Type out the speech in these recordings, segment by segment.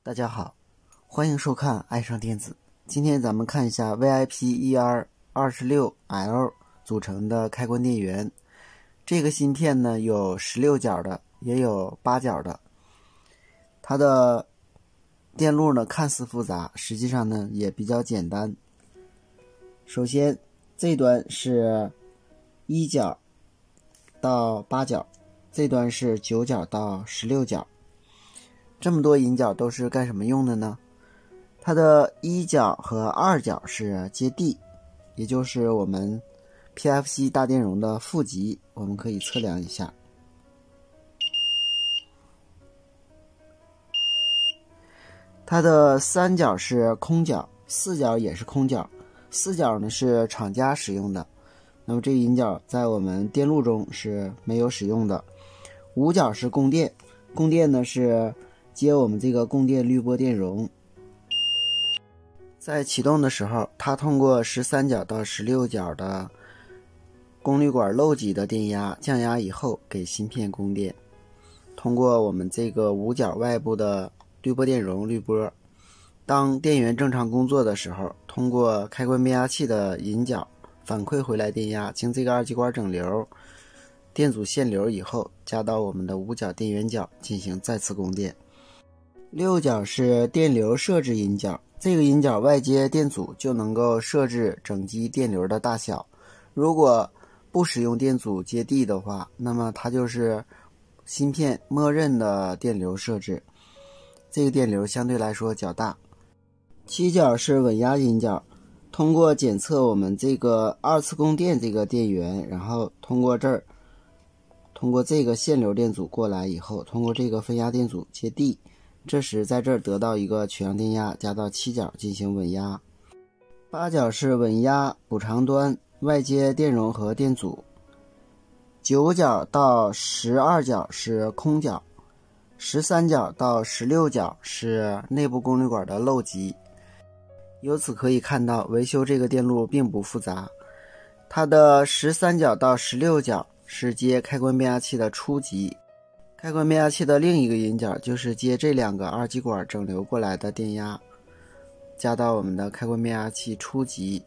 大家好，欢迎收看爱上电子。今天咱们看一下 VIP-ER26L 组成的开关电源。这个芯片呢有16角的，也有8角的。它的电路呢看似复杂，实际上呢也比较简单。首先这端是1角到8角，这端是9角到16角。这么多引脚都是干什么用的呢？它的1角和2角是接地，也就是我们 PFC 大电容的负极，我们可以测量一下。它的3角是空角，4角也是空角，4角呢是厂家使用的，那么这个引脚在我们电路中是没有使用的。5角是供电，供电呢是接我们这个供电滤波电容。在启动的时候，它通过13角到16角的功率管漏级的电压降压以后给芯片供电，通过我们这个5角外部的滤波电容滤波。当电源正常工作的时候，通过开关变压器的引脚反馈回来电压，经这个二极管整流电阻限流以后，加到我们的5角电源角进行再次供电。6角是电流设置引脚，这个引脚外接电阻就能够设置整机电流的大小。如果不使用电阻接地的话，那么它就是芯片默认的电流设置，这个电流相对来说较大。7角是稳压引脚，通过检测我们这个二次供电这个电源，然后通过这个限流电阻过来以后，通过这个分压电阻接地，这时在这儿得到一个取样电压，加到7角进行稳压。8角是稳压补偿端外接电容和电阻。9角到12角是空角，13角到16角是内部功率管的漏级。由此可以看到，维修这个电路并不复杂。它的13角到16角是接开关变压器的初级，开关变压器的另一个引脚就是接这2个二极管整流过来的电压，加到我们的开关变压器初级。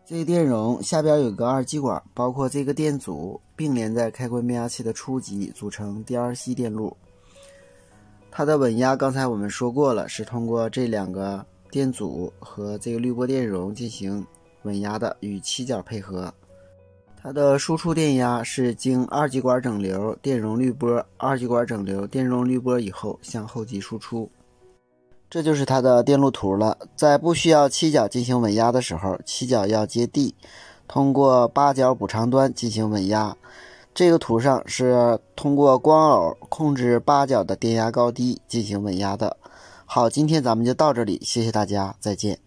这个电容下边有个二极管，包括这个电阻并联在开关变压器的初级，组成 DRC 电路。它的稳压刚才我们说过了，是通过这2个电阻和这个滤波电容进行稳压的，与7角配合。它的输出电压是经二极管整流、电容滤波、二极管整流、电容滤波以后向后级输出。这就是它的电路图了。在不需要7角进行稳压的时候，7角要接地，通过8角补偿端进行稳压。这个图上是通过光耦控制8角的电压高低进行稳压的。好，今天咱们就到这里，谢谢大家，再见。